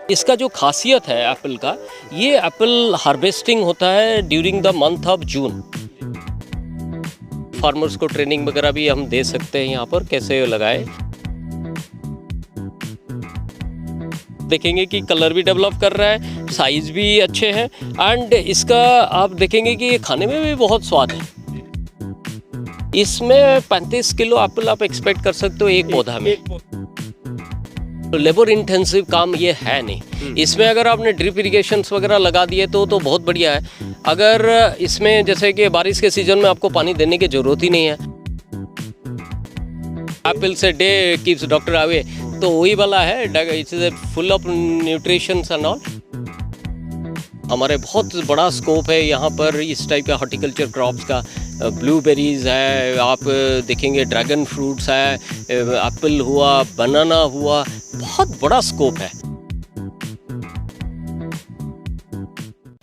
इसका जो खासियत है एप्पल का, ये एप्पल हार्वेस्टिंग होता है during the month of June. Farmers को ट्रेनिंग वगैरह भी हम दे सकते हैं यहाँ पर कैसे लगाए। देखेंगे कि कलर भी डेवलप कर रहा है, साइज भी अच्छे हैं एंड इसका आप देखेंगे कि ये खाने में भी बहुत स्वाद है। इसमें 35 किलो एप्पल आप एक्सपेक्ट कर सकते हो एक पौधा में। तो लेबर इंटेंसिव काम ये है नहीं। इसमें अगर आपने ड्रिप इरिगेशंस वगैरह लगा दिए तो बहुत बढ़िया है। अगर इसमें जैसे कि बारिश के सीजन में आपको पानी देने की ज़रूरत ही नहीं है। एप्पल से डे कीप्स डॉक्टर अवे, तो वही वाला है। It's full of nutritions and all. हमारे बहुत बड़ा स्कोप है यहाँ पर इस टाइप का हॉर्टिकल्चर क्रॉप्स का। ब्लूबेरीज है, आप देखेंगे ड्रैगन फ्रूट्स है, एप्पल हुआ, बनाना हुआ, बहुत बड़ा स्कोप है।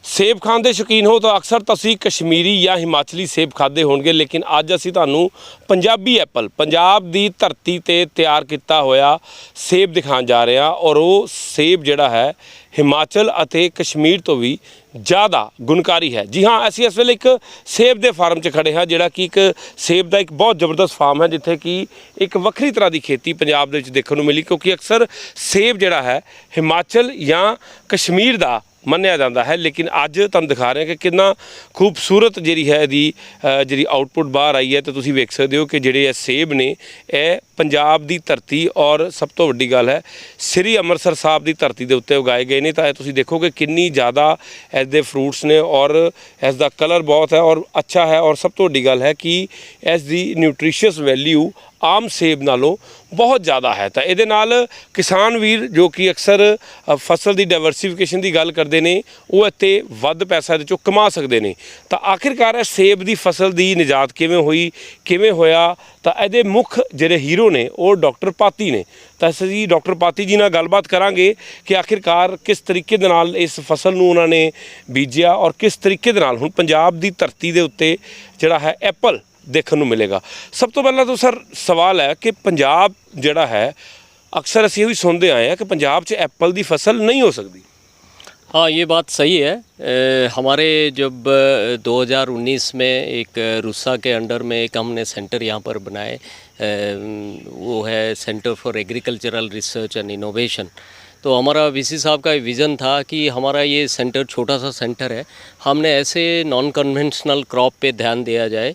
ਸੇਬ ਖਾਣ ਦੇ ਸ਼ੌਕੀਨ ਹੋ ਤਾਂ ਅਕਸਰ ਤੁਸੀਂ ਕਸ਼ਮੀਰੀ ਜਾਂ ਹਿਮਾਚਲੀ ਸੇਬ ਖਾਦੇ ਹੋਣਗੇ, ਲੇਕਿਨ ਅੱਜ ਅਸੀਂ ਤੁਹਾਨੂੰ ਪੰਜਾਬੀ ਐਪਲ, ਪੰਜਾਬ ਦੀ ਧਰਤੀ ਤੇ ਤਿਆਰ ਕੀਤਾ ਹੋਇਆ ਸੇਬ ਦਿਖਾਉਣ ਜਾ ਰਹੇ ਹਾਂ। ਔਰ ਉਹ ਸੇਬ ਜਿਹੜਾ ਹੈ ਹਿਮਾਚਲ ਅਤੇ ਕਸ਼ਮੀਰ ਤੋਂ ਵੀ ज़्यादा गुणकारी है। जी हाँ, ਅਸੀਂ ਇਸ ਵੇਲੇ ਇੱਕ ਸੇਬ ਦੇ ਫਾਰਮ 'ਚ ਖੜੇ ਹਾਂ, ਜਿਹੜਾ ਕਿ ਇੱਕ ਸੇਬ ਦਾ ਇੱਕ ਬਹੁਤ ਜ਼ਬਰਦਸਤ ਫਾਰਮ ਹੈ, ਜਿੱਥੇ ਕਿ ਇੱਕ ਵੱਖਰੀ ਤਰ੍ਹਾਂ ਦੀ ਖੇਤੀ ਪੰਜਾਬ ਦੇ ਵਿੱਚ ਦੇਖਣ ਨੂੰ ਮਿਲੀ, ਕਿਉਂਕਿ ਅਕਸਰ ਸੇਬ ਜਿਹੜਾ ਹੈ ਹਿਮਾਚਲ ਜਾਂ ਕਸ਼ਮੀਰ ਦਾ ਮੰਨਿਆ ਜਾਂਦਾ ਹੈ। ਲੇਕਿਨ ਅੱਜ ਤੁਹਾਨੂੰ ਦਿਖਾ ਰਹੇ ਹਾਂ ਕਿ ਕਿੰਨਾ ਖੂਬਸੂਰਤ ਜਿਹੜੀ ਹੈ ਇਹਦੀ ਜਿਹੜੀ ਆਊਟਪੁੱਟ ਬਾਹਰ ਆਈ ਹੈ। ਤੇ ਤੁਸੀਂ ਵੇਖ ਸਕਦੇ ਹੋ ਕਿ ਜਿਹੜੇ ਇਹ ਸੇਬ ਨੇ ਇਹ ਪੰਜਾਬ ਦੀ ਧਰਤੀ ਔਰ ਸਭ ਤੋਂ ਵੱਡੀ ਗੱਲ ਹੈ ਸ੍ਰੀ ਅੰਮ੍ਰਿਤਸਰ ਸਾਹਿਬ ਦੀ ਧਰਤੀ ਦੇ ਉੱਤੇ ਉਗਾਏ ਗਏ ਨੇ। ਤਾਂ ਇਹ ਤੁਸੀਂ ਦੇਖੋਗੇ ਕਿੰਨੀ ਜ਼ਿਆਦਾ ਇਸ ਦੇ ਫਰੂਟਸ ਨੇ ਔਰ ਇਸ ਦਾ ਕਲਰ ਬਹੁਤ ਹੈ ਔਰ ਅੱਛਾ ਹੈ। ਔਰ ਸਭ ਤੋਂ ਵੱਡੀ ਗੱਲ ਹੈ ਕਿ ਇਸ ਦੀ ਨਿਊਟ੍ਰੀਸ਼ੀਅਸ ਵੈਲਿਊ ਆਮ ਸੇਬ ਨਾਲੋਂ ਬਹੁਤ ਜ਼ਿਆਦਾ ਹੈ। ਤਾਂ ਇਹਦੇ ਨਾਲ ਕਿਸਾਨ ਵੀਰ ਜੋ ਕਿ ਅਕਸਰ ਫਸਲ ਦੀ ਡਾਇਵਰਸੀਫਿਕੇਸ਼ਨ ਦੀ ਗੱਲ ਕਰਦੇ ਨੇ, ਉਹ ਇੱਥੇ ਵੱਧ ਪੈਸਾ ਇਹਦੇ 'ਚੋਂ ਕਮਾ ਸਕਦੇ ਨੇ। ਤਾਂ ਆਖਿਰਕਾਰ ਇਹ ਸੇਬ ਦੀ ਫਸਲ ਦੀ ਨਿਜਾਤ ਕਿਵੇਂ ਹੋਈ, ਕਿਵੇਂ ਹੋਇਆ, ਤਾਂ ਇਹਦੇ ਮੁੱਖ ਜਿਹੜੇ ਹੀਰੋ ਨੇ ਉਹ ਡਾਕਟਰ ਪਾਤੀ ਨੇ। ਤਾਂ ਅਸੀਂ ਡਾਕਟਰ ਪਾਤੀ ਜੀ ਨਾਲ ਗੱਲਬਾਤ ਕਰਾਂਗੇ ਕਿ ਆਖਿਰਕਾਰ ਕਿਸ ਤਰੀਕੇ ਦੇ ਨਾਲ ਇਸ ਫਸਲ ਨੂੰ ਉਹਨਾਂ ਨੇ ਬੀਜਿਆ ਔਰ ਕਿਸ ਤਰੀਕੇ ਦੇ ਨਾਲ ਹੁਣ ਪੰਜਾਬ ਦੀ ਧਰਤੀ ਦੇ ਉੱਤੇ ਜਿਹੜਾ ਹੈ ਐਪਲ देखने को मिलेगा। सब तो पहला तो सर सवाल है कि पंजाब जड़ा है अक्सर असी भी सुनते आए हैं कि पंजाब च एप्पल की फसल नहीं हो सकती। हाँ, ये बात सही है। हमारे जब 2019 में एक रूसा के अंडर में एक हमने सेंटर यहाँ पर बनाए, वो है centre for agricultural research and innovation. तो हमारा वीसी साहब का विज़न था कि हमारा ये सेंटर छोटा सा सेंटर है, हमने ऐसे नॉन कन्वेंशनल क्रॉप पे ध्यान दिया जाए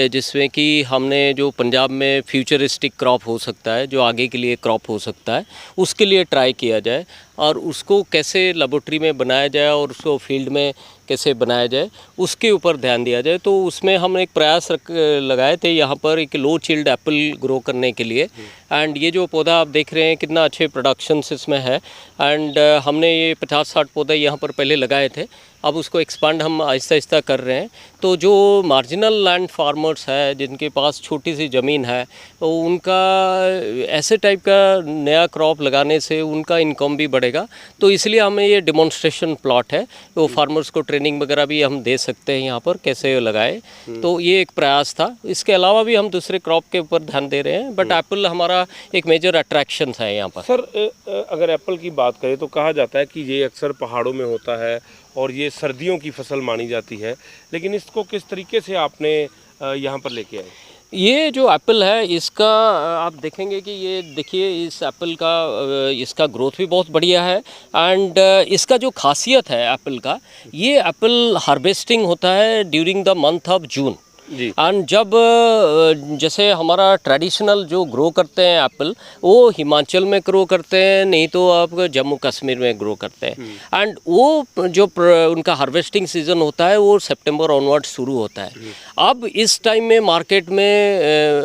जिसमें कि हमने जो पंजाब में फ्यूचरिस्टिक क्रॉप हो सकता है, जो आगे के लिए क्रॉप हो सकता है, उसके लिए ट्राई किया जाए और उसको कैसे लेबोरेटरी में बनाया जाए और उसको फील्ड में कैसे बनाया जाए उसके ऊपर ध्यान दिया जाए। तो उसमें हम एक प्रयास लगाए थे यहाँ पर एक लो चिल्ड एप्पल ग्रो करने के लिए। एंड ये जो पौधा आप देख रहे हैं कितना अच्छे प्रोडक्शंस इसमें है। एंड हमने ये 50-60 पौधे यहाँ पर पहले लगाए थे, अब उसको एक्सपांड हम आहिस्ता आहिस्ता कर रहे हैं। तो जो मार्जिनल लैंड फार्मर्स है जिनके पास छोटी सी ज़मीन है, तो उनका ऐसे टाइप का नया क्रॉप लगाने से उनका इनकम भी बढ़ेगा। तो इसलिए हमें ये डिमॉन्स्ट्रेशन प्लॉट है, तो फार्मर्स को ट्रेनिंग वगैरह भी हम दे सकते हैं यहाँ पर कैसे लगाए। तो ये एक प्रयास था। इसके अलावा भी हम दूसरे क्रॉप के ऊपर ध्यान दे रहे हैं, बट एप्पल हमारा एक मेजर अट्रैक्शन है यहाँ पर। सर अगर एप्पल की बात करें तो कहा जाता है कि ये अक्सर पहाड़ों में होता है और ये सर्दियों की फसल मानी जाती है, लेकिन इसको किस तरीके से आपने यहाँ पर लेके आए? ये जो एप्पल है इसका आप देखेंगे कि ये देखिए इस एप्पल का इसका ग्रोथ भी बहुत बढ़िया है। एंड इसका जो खासियत है एप्पल का, ये एप्पल हार्वेस्टिंग होता है during the month of June. And जब जैसे हमारा ट्रेडिशनल जो ग्रो करते हैं एप्पल, वो हिमाचल में ग्रो करते हैं, नहीं तो आप जम्मू कश्मीर में ग्रो करते हैं। एंड वो जो उनका हार्वेस्टिंग सीज़न होता है वो सितंबर ऑनवर्ड शुरू होता है। अब इस टाइम में मार्केट में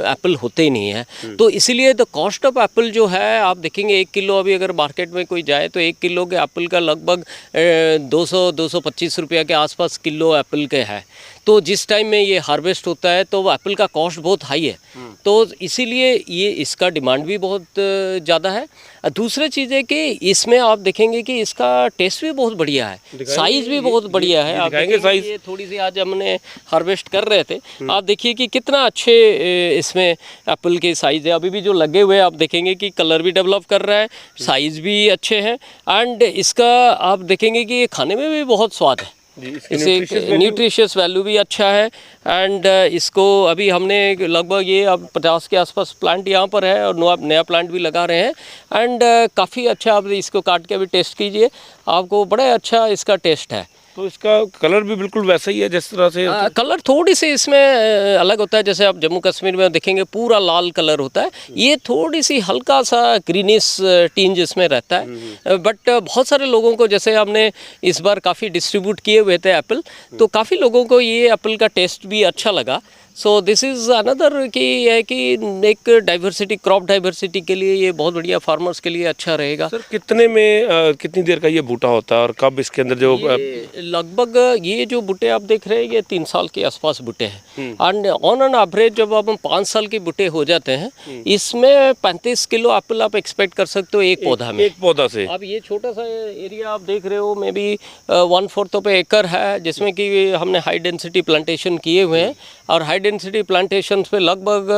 एप्पल होते ही नहीं है, तो इसीलिए द कॉस्ट ऑफ एप्पल जो है आप देखेंगे 1 किलो अभी अगर मार्केट में कोई जाए तो 1 किलो के एप्पल का लगभग 200-225 रुपया के आसपास किलो एप्पल के है। तो जिस टाइम में ये हार्वेस्ट होता है तो वो एप्पल का कॉस्ट बहुत हाई है, तो इसीलिए ये इसका डिमांड भी बहुत ज़्यादा है। दूसरी चीज़ है कि इसमें आप देखेंगे कि इसका टेस्ट भी बहुत बढ़िया है, साइज़ भी बहुत बढ़िया है। आप दिखाएंगे साइज? ये थोड़ी सी आज हमने हार्वेस्ट कर रहे थे, आप देखिए कि कितना अच्छे इसमें एप्पल के साइज़ है। अभी भी जो लगे हुए हैं आप देखेंगे कि कलर भी डेवलप कर रहा है, साइज़ भी अच्छे हैं, एंड इसका आप देखेंगे कि ये खाने में भी बहुत स्वाद है। इसे न्यूट्रिशियस वैल्यू भी अच्छा है। एंड इसको अभी हमने लगभग ये अब 50 के आसपास प्लांट यहाँ पर है और नया प्लांट भी लगा रहे हैं। एंड काफ़ी अच्छा, आप इसको काट के अभी टेस्ट कीजिए, आपको बड़ा अच्छा इसका टेस्ट है। तो इसका कलर भी बिल्कुल वैसा ही है जिस तरह से कलर थोड़ी सी इसमें अलग होता है। जैसे आप जम्मू कश्मीर में देखेंगे पूरा लाल कलर होता है, ये थोड़ी सी हल्का सा ग्रीनिश टिंज इसमें रहता है। बट बहुत सारे लोगों को, जैसे हमने इस बार काफ़ी डिस्ट्रीब्यूट किए हुए थे एप्पल, तो काफ़ी लोगों को ये एप्पल का टेस्ट भी अच्छा लगा। सो दिस इज़ अनदर कि है कि एक डाइवर्सिटी, क्रॉप डाइवर्सिटी के लिए ये बहुत बढ़िया, फार्मर्स के लिए अच्छा रहेगा। सर कितने में कितनी देर का ये बूटा होता है और कब इसके अंदर जो लगभग ये जो बूटे आप देख रहे हैं ये 3 साल के आसपास बूटे हैं। एंड ऑन एन एवरेज जब आप 5 साल के बूटे हो जाते हैं, इसमें 35 किलो एप्पल आप एक्सपेक्ट कर सकते हो एक पौधा में। एक पौधा से अब ये छोटा सा एरिया आप देख रहे हो, मे बी 1/4 पे एकड़ है, जिसमें कि हमने हाई डेंसिटी प्लांटेशन किए हुए हैं। और हाई डेंसिटी प्लांटेशन पे लगभग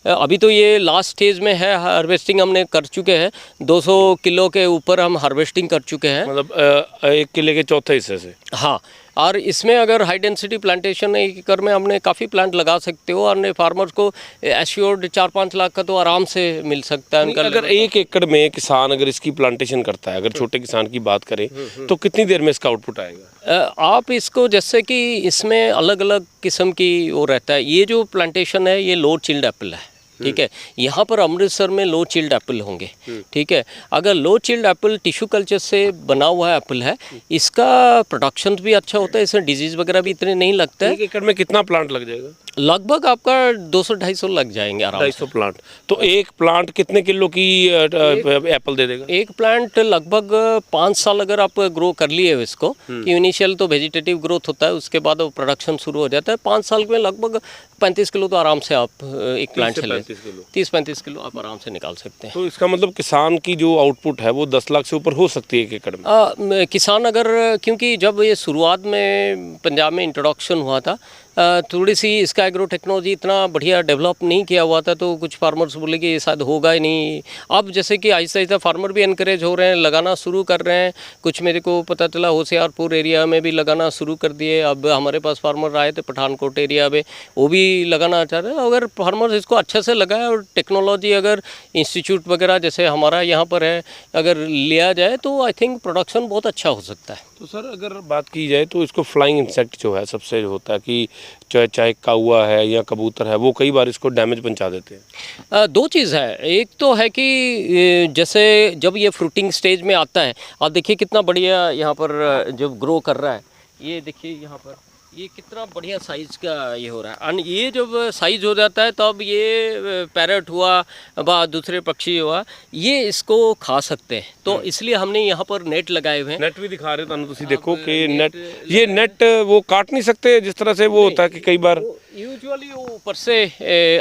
अभी तो ये लास्ट स्टेज में है, हार्वेस्टिंग हमने कर चुके हैं, 200 किलो के ऊपर हम हार्वेस्टिंग कर चुके हैं, मतलब 1 किले के चौथे हिस्से से। हाँ, और इसमें अगर हाई डेंसिटी प्लांटेशन एक एकड़ में हमने काफ़ी प्लांट लगा सकते हो, और फार्मर्स को एश्योर्ड 4-5 लाख का तो आराम से मिल सकता है उनका। अगर 1 एकड़ में किसान अगर इसकी प्लांटेशन करता है, अगर छोटे किसान की बात करें, तो कितनी देर में इसका आउटपुट आएगा? आप इसको, जैसे कि इसमें अलग अलग किस्म की वो रहता है। ये जो प्लांटेशन है ये लो चिल्ड एप्पल है, ठीक है। यहाँ पर अमृतसर में लो चिल्ड एप्पल होंगे, ठीक है। अगर लो चिल्ड एप्पल टिश्यू कल्चर से बना हुआ एप्पल है, इसका प्रोडक्शन भी अच्छा होता है, इसमें डिजीज़ वगैरह भी इतने नहीं लगता है। 1 एकड़ में कितना प्लांट लग जाएगा? लगभग आपका 200-250 लग जाएंगे आराम से। 250 प्लांट। तो एक प्लांट कितने किलो की एप्पल दे देगा? एक प्लांट लगभग 5 साल अगर आप ग्रो कर लिए इसको, कि इनिशियल तो वेजिटेटिव ग्रोथ होता है, उसके बाद वो प्रोडक्शन शुरू हो जाता है। 5 साल में लगभग 35 किलो तो आराम से आप एक प्लांट से 30-35 किलो आप आराम से निकाल सकते हैं। तो इसका मतलब किसान की जो आउटपुट है वो 10 लाख से ऊपर हो सकती है 1 एकड़ में? किसान अगर, क्योंकि जब ये शुरुआत में पंजाब में इंट्रोडक्शन हुआ था, थोड़ी सी इसका एग्रो टेक्नोलॉजी इतना बढ़िया डेवलप नहीं किया हुआ था, तो कुछ फार्मर्स बोले कि ये शायद होगा ही नहीं। अब जैसे कि आहिस्ता आहिस्ता फार्मर भी इनकरेज हो रहे हैं, लगाना शुरू कर रहे हैं। कुछ मेरे को पता चला होशियारपुर एरिया में भी लगाना शुरू कर दिए। अब हमारे पास फार्मर आए थे पठानकोट एरिया में, वो भी लगाना चाह रहे हैं। अगर फार्मर्स इसको अच्छे से लगाए और टेक्नोलॉजी अगर इंस्टीट्यूट वगैरह जैसे हमारा यहाँ पर है अगर लिया जाए, तो आई थिंक प्रोडक्शन बहुत अच्छा हो सकता है। तो सर अगर बात की जाए तो इसको फ्लाइंग इंसेक्ट जो है सबसे होता है कि चाहे कौवा है या कबूतर है, वो कई बार इसको डैमेज पहुंचा देते हैं। 2 चीज़ है। एक तो है कि जैसे जब ये फ्रूटिंग स्टेज में आता है, आप देखिए कितना बढ़िया यहाँ पर जब ग्रो कर रहा है, ये देखिए यहाँ पर ये कितना बढ़िया साइज़ का ये हो रहा है। और ये जब साइज़ हो जाता है तब ये पैरट हुआ व दूसरे पक्षी हुआ, ये इसको खा सकते हैं। तो इसलिए हमने यहाँ पर नेट लगाए हुए हैं। नेट भी दिखा रहे हो तुम देखो कि नेट, ये नेट वो काट नहीं सकते जिस तरह से वो होता है कि कई बार यूजुअली वो ऊपर से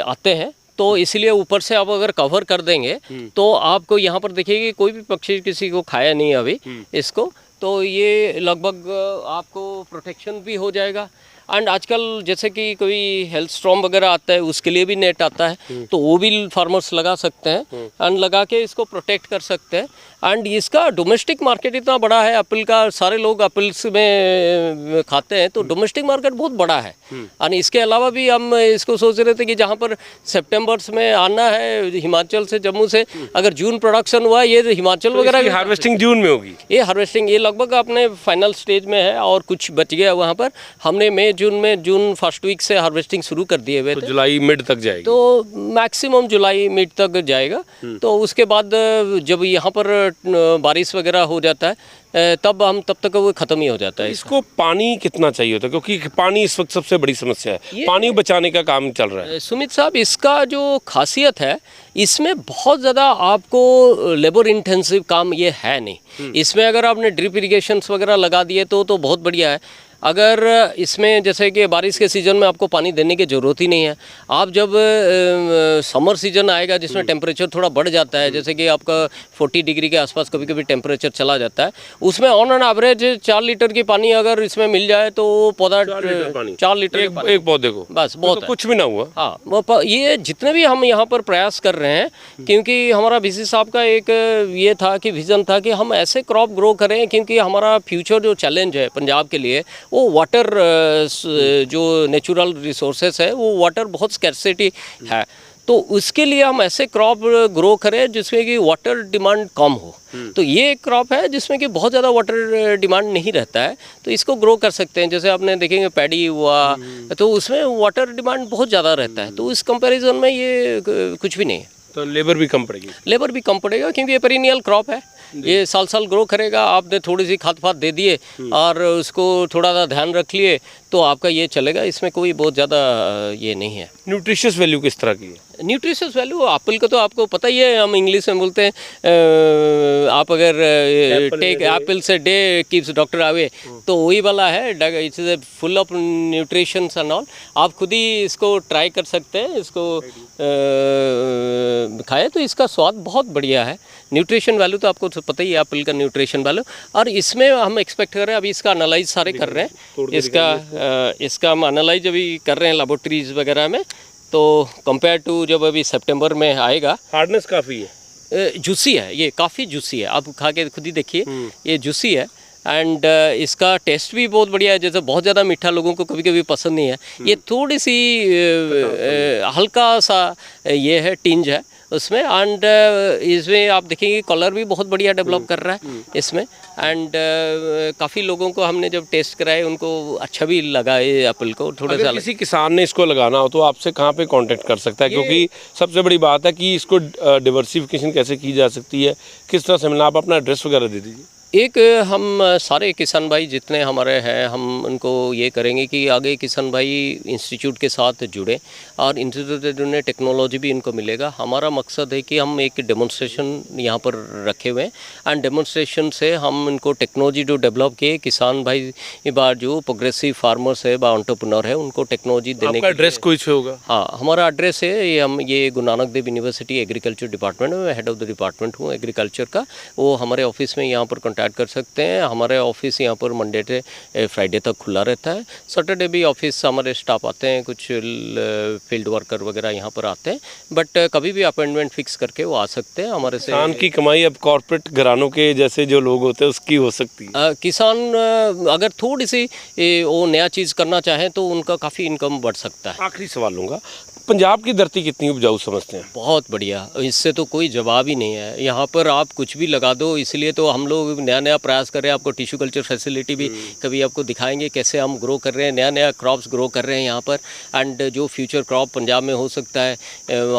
आते हैं, तो इसलिए ऊपर से आप अगर कवर कर देंगे तो आपको यहाँ पर देखिए कोई भी पक्षी किसी को खाया नहीं अभी इसको, तो ये लगभग आपको प्रोटेक्शन भी हो जाएगा। एंड आजकल जैसे कि कोई हेल्थ स्टॉर्म वगैरह आता है, उसके लिए भी नेट आता है, तो वो भी फार्मर्स लगा सकते हैं एंड लगा के इसको प्रोटेक्ट कर सकते हैं। एंड इसका डोमेस्टिक मार्केट इतना बड़ा है एप्पल का, सारे लोग एप्पल्स में खाते हैं, तो डोमेस्टिक मार्केट बहुत बड़ा है। और इसके अलावा भी हम इसको सोच रहे थे कि जहाँ पर सितंबर में आना है हिमाचल से, जम्मू से, अगर जून प्रोडक्शन हुआ, ये हिमाचल तो वगैरह हार्वेस्टिंग जून में होगी। ये हार्वेस्टिंग ये लगभग अपने फाइनल स्टेज में है और कुछ बच गया वहाँ पर। हमने जून फर्स्ट वीक से हार्वेस्टिंग शुरू कर दिए हुए थे, तो जुलाई मिड तक जाएगी, तो मैक्सिमम जुलाई मिड तक जाएगा। तो उसके बाद जब यहाँ पर बारिश वगैरह हो जाता है तब तक वो ख़त्म ही हो जाता है। इसको पानी कितना चाहिए होता है, क्योंकि पानी इस वक्त सबसे बड़ी समस्या है, पानी बचाने का काम चल रहा है। सुमित साहब, इसका जो खासियत है, इसमें बहुत ज़्यादा आपको लेबर इंटेंसिव काम ये है नहीं। इसमें अगर आपने ड्रिप इरिगेशंस वगैरह लगा दिए तो बहुत बढ़िया है। अगर इसमें जैसे कि बारिश के सीज़न में आपको पानी देने की ज़रूरत ही नहीं है। आप जब समर सीज़न आएगा जिसमें टेम्परेचर थोड़ा बढ़ जाता है, जैसे कि आपका 40 डिग्री के आसपास कभी कभी टेम्परेचर चला जाता है, उसमें ऑन एन एवरेज 4 लीटर की पानी अगर इसमें मिल जाए तो पौधा 4 लीटर एक पौधे को बस बहुत है। कुछ भी ना हुआ। हाँ, ये जितने भी हम यहाँ पर प्रयास कर रहे हैं, क्योंकि हमारा वीसी साहब का एक ये था कि विज़न था कि हम ऐसे क्रॉप ग्रो करें, क्योंकि हमारा फ्यूचर जो चैलेंज है पंजाब के लिए वो वाटर, जो नेचुरल रिसोर्सेस है वो वाटर बहुत स्कैर्सिटी है, तो उसके लिए हम ऐसे क्रॉप ग्रो करें जिसमें कि वाटर डिमांड कम हो। तो ये एक क्रॉप है जिसमें कि बहुत ज़्यादा वाटर डिमांड नहीं रहता है, तो इसको ग्रो कर सकते हैं। जैसे आपने देखेंगे पैडी हुआ, तो उसमें वाटर डिमांड बहुत ज़्यादा रहता है, तो इस कंपैरिजन में ये कुछ भी नहीं है। तो लेबर भी कम पड़ेगी। लेबर भी कम पड़ेगा, क्योंकि ये पेरिनियल क्रॉप है, ये साल साल ग्रो करेगा। आपने थोड़ी सी खाद फाद दे दिए और उसको थोड़ा सा ध्यान रख लिए तो आपका ये चलेगा, इसमें कोई बहुत ज़्यादा ये नहीं है। न्यूट्रिशियस वैल्यू किस तरह की है? न्यूट्रिशियस वैल्यू एप्पल का तो आपको पता ही है, हम इंग्लिश में बोलते हैं, आप अगर टेक एप्पल से डे कीप्स डॉक्टर अवे, तो वही वाला है। It's full of nutritions and all. आप खुद ही इसको ट्राई कर सकते हैं, इसको खाए तो इसका स्वाद बहुत बढ़िया है। न्यूट्रिशन वैल्यू तो आपको तो पता ही है एप्पल का न्यूट्रिशन वैल्यू, और इसमें हम एक्सपेक्ट कर रहे हैं, अभी इसका एनालाइज सारे कर रहे हैं, इसका हम एनालाइज अभी कर रहे हैं लेबोरेटरीज वगैरह में। तो कंपेयर टू जब अभी सितंबर में आएगा, हार्डनेस काफ़ी है, जूसी है, ये काफ़ी जूसी है, आप खा के खुद ही देखिए, ये जूसी है। एंड इसका टेस्ट भी बहुत बढ़िया है। जैसे बहुत ज़्यादा मीठा लोगों को कभी कभी पसंद नहीं है, ये थोड़ी सी हल्का सा ये है, टिंज है उसमें। एंड इसमें आप देखेंगे कलर भी बहुत बढ़िया डेवलप कर रहा है इसमें। एंड काफ़ी लोगों को हमने जब टेस्ट कराए उनको अच्छा भी लगा ये एप्पल को। थोड़ा सा किसी किसान ने इसको लगाना हो तो आपसे कहाँ पे कांटेक्ट कर सकता है? क्योंकि सबसे बड़ी बात है कि इसको डिवर्सिफिकेशन कैसे की जा सकती है, किस तरह से मिलना, आप अपना एड्रेस वगैरह दे दीजिए। एक हम सारे किसान भाई जितने हमारे हैं, हम उनको ये करेंगे कि आगे किसान भाई इंस्टीट्यूट के साथ जुड़े, और इंस्टीट्यूट से जुड़ने टेक्नोलॉजी भी इनको मिलेगा। हमारा मकसद है कि हम एक डेमोन्स्ट्रेशन यहाँ पर रखे हुए हैं, एंड डेमोन्स्ट्रेशन से हम इनको टेक्नोलॉजी जो डेवलप किए, किसान भाई बार जो प्रोग्रेसिव फार्मर्स है, बा एंटरप्रेन्योर है, उनको टेक्नोलॉजी देने का एड्रेस कुछ होगा? हाँ, हमारा एड्रेस है ये Guru Nanak Dev university agriculture department में, हेड ऑफ द डिपार्टमेंट हूँ एग्रीकल्चर का। वो हमारे ऑफिस में यहाँ पर कॉन्टैक्ट कर सकते हैं। हमारे ऑफिस यहाँ पर मंडे से फ्राइडे तक खुला रहता है। सैटरडे भी ऑफिस हमारे स्टाफ आते हैं, कुछ फील्ड वर्कर वगैरह यहाँ पर आते हैं, बट कभी भी अपॉइंटमेंट फिक्स करके वो आ सकते हैं हमारे से। किसान की कमाई अब कॉर्पोरेट घरानों के जैसे जो लोग होते हैं उसकी हो सकती है। किसान अगर थोड़ी सी वो नया चीज़ करना चाहें तो उनका काफ़ी इनकम बढ़ सकता है। आखिरी सवाल लूँगा, पंजाब की धरती कितनी उपजाऊ समझते हैं? बहुत बढ़िया, इससे तो कोई जवाब ही नहीं है। यहाँ पर आप कुछ भी लगा दो, इसलिए तो हम लोग नया नया प्रयास कर रहे हैं। आपको टिश्यू कल्चर फैसिलिटी भी कभी आपको दिखाएंगे कैसे हम ग्रो कर रहे हैं, नया नया क्रॉप्स ग्रो कर रहे हैं यहाँ पर। एंड जो फ्यूचर क्रॉप पंजाब में हो सकता है,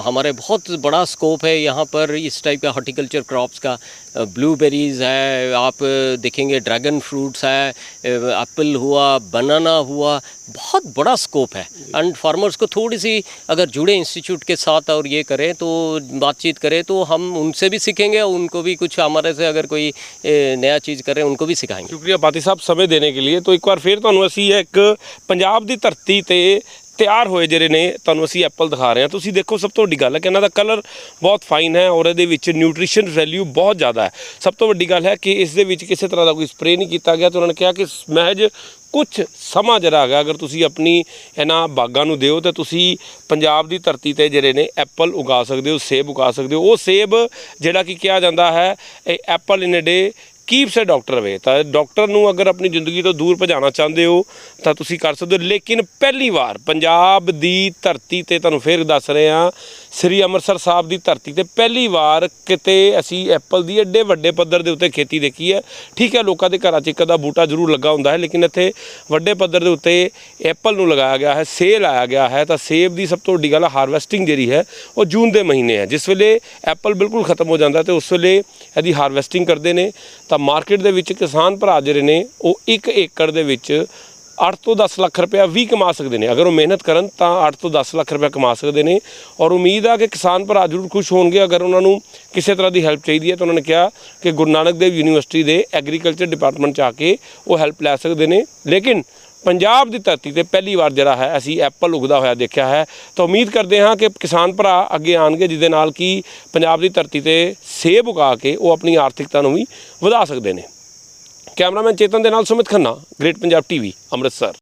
हमारे बहुत बड़ा स्कोप है यहाँ पर इस टाइप का हॉर्टिकल्चर क्रॉप्स का। ब्लूबेरीज़ है, आप देखेंगे ड्रैगन फ्रूट्स है, एप्पल हुआ, बनाना हुआ, बहुत बड़ा स्कोप है। एंड फार्मर्स को थोड़ी सी अगर जुड़े इंस्टीट्यूट के साथ और ये करें तो बातचीत करें तो हम उनसे भी सीखेंगे, और उनको भी कुछ हमारे से अगर कोई नया चीज़ करें उनको भी सिखाएंगे। शुक्रिया पाती साहब समय देने के लिए। तो एक बार फिर ਤੁਹਾਨੂੰ ਅਸੀਂ ਇੱਕ ਪੰਜਾਬ ਦੀ ਧਰਤੀ ਤੇ ਤਿਆਰ ਹੋਏ ਜਿਹੜੇ ਨੇ ਤੁਹਾਨੂੰ ਅਸੀਂ ਐਪਲ ਦਿਖਾ ਰਹੇ ਹਾਂ। ਤੁਸੀਂ ਦੇਖੋ, ਸਭ ਤੋਂ ਵੱਡੀ ਗੱਲ ਹੈ ਕਿ ਇਹਨਾਂ ਦਾ ਕਲਰ ਬਹੁਤ ਫਾਈਨ ਹੈ ਔਰ ਇਹਦੇ ਵਿੱਚ ਨਿਊਟ੍ਰੀਸ਼ਨ ਵੈਲਿਊ ਬਹੁਤ ਜ਼ਿਆਦਾ ਹੈ। ਸਭ ਤੋਂ ਵੱਡੀ ਗੱਲ ਹੈ ਕਿ ਇਸ ਦੇ ਵਿੱਚ ਕਿਸੇ ਤਰ੍ਹਾਂ ਦਾ ਕੋਈ ਸਪਰੇਅ ਨਹੀਂ ਕੀਤਾ ਗਿਆ ਤੇ ਉਹਨਾਂ ਨੇ ਕਿਹਾ ਕਿ ਮਹਿਜ ਕੁਛ ਸਮਾਂ ਜਿਹੜਾ ਹੈਗਾ ਅਗਰ ਤੁਸੀਂ ਆਪਣੀ ਇਹਨਾਂ ਬਾਗਾਂ ਨੂੰ ਦਿਓ ਤਾਂ ਤੁਸੀਂ ਪੰਜਾਬ ਦੀ ਧਰਤੀ ਤੇ ਜਿਹੜੇ ਨੇ ਐਪਲ ਉਗਾ ਸਕਦੇ ਹੋ, ਸੇਬ ਉਗਾ ਸਕਦੇ ਹੋ। ਉਹ ਸੇਬ ਜਿਹੜਾ ਕਿ ਕਿਹਾ ਜਾਂਦਾ ਹੈ ਇਹ ਐਪਲ ਇਨ ਅ ਡੇ कीप्स ए डॉक्टर अवे। तो डॉक्टर नूं अगर अपनी जिंदगी तो दूर भजाना चाहते हो तो तुसीं कर सकते हो। लेकिन पहली बार पंजाब दी धरती ते तुहानूं फिर दस रहे हैं, श्री अमृतसर साहब की धरती ते पहली बार किते असी एप्पल की एडे वड्डे पद्धर के उत्ते खेती देखी है। ठीक है, लोगों के घरां च इक अद्धा बूटा जरूर लगा हुंदा है, लेकिन इत्थे वड्डे पद्धर के उत्ते एप्पल नूं लगाया गया है, सेल लाया गया है। तो सेब की सब तो वड्डी गल हारवैसटिंग जिहड़ी है वो जून के महीने है, जिस वेले एप्पल बिल्कुल खत्म हो जाता है तो उस वेले इहदी हारवैसटिंग करते हैं। तो मार्केट ਦੇ ਵਿੱਚ किसान भरा ਜਿਹੜੇ ਨੇ ਉਹ 1 ਏਕੜ ਦੇ ਵਿੱਚ 8 ਤੋਂ 10 ਲੱਖ ਰੁਪਇਆ ਵੀ ਕਮਾ ਸਕਦੇ ਨੇ। ਅਗਰ ਉਹ ਮਿਹਨਤ ਕਰਨ ਤਾਂ 8 ਤੋਂ 10 ਲੱਖ ਰੁਪਇਆ ਕਮਾ ਸਕਦੇ ਨੇ। ਔਰ ਉਮੀਦ ਆ ਕਿ ਕਿਸਾਨ ਭਰਾ ਜ਼ਰੂਰ ਖੁਸ਼ ਹੋਣਗੇ। ਅਗਰ ਉਹਨਾਂ ਨੂੰ ਕਿਸੇ ਤਰ੍ਹਾਂ ਦੀ ਹੈਲਪ ਚਾਹੀਦੀ ਹੈ ਤਾਂ ਉਹਨਾਂ ਨੇ ਕਿਹਾ ਕਿ ਗੁਰੂ ਨਾਨਕ ਦੇਵ ਯੂਨੀਵਰਸਿਟੀ ਦੇ ਐਗਰੀਕਲਚਰ ਡਿਪਾਰਟਮੈਂਟ 'ਚ ਆ ਕੇ ਉਹ ਹੈਲਪ ਲੈ ਸਕਦੇ ਨੇ। ਲੇਕਿਨ ਪੰਜਾਬ ਦੀ ਧਰਤੀ ਤੇ ਪਹਿਲੀ ਵਾਰ ਜਿਹੜਾ ਹੈ ਅਸੀਂ ਐਪਲ ਉਗਦਾ ਹੋਇਆ ਦੇਖਿਆ ਹੈ। ਤਾਂ ਉਮੀਦ ਕਰਦੇ ਹਾਂ ਕਿ ਕਿਸਾਨ ਭਰਾ ਅੱਗੇ ਆਉਣਗੇ, ਜਿਹਦੇ ਨਾਲ ਕਿ ਪੰਜਾਬ ਦੀ ਧਰਤੀ ਤੇ ਸੇਬ ਉਗਾ ਕੇ ਉਹ ਆਪਣੀ ਆਰਥਿਕਤਾ ਨੂੰ ਵੀ ਵਧਾ ਸਕਦੇ ਨੇ। ਕੈਮਰਾਮੈਨ ਚੇਤਨ ਦੇ ਨਾਲ ਸੁਮਿਤ ਖੰਨਾ, ਗ੍ਰੇਟ ਪੰਜਾਬ ਟੀਵੀ, ਅੰਮ੍ਰਿਤਸਰ।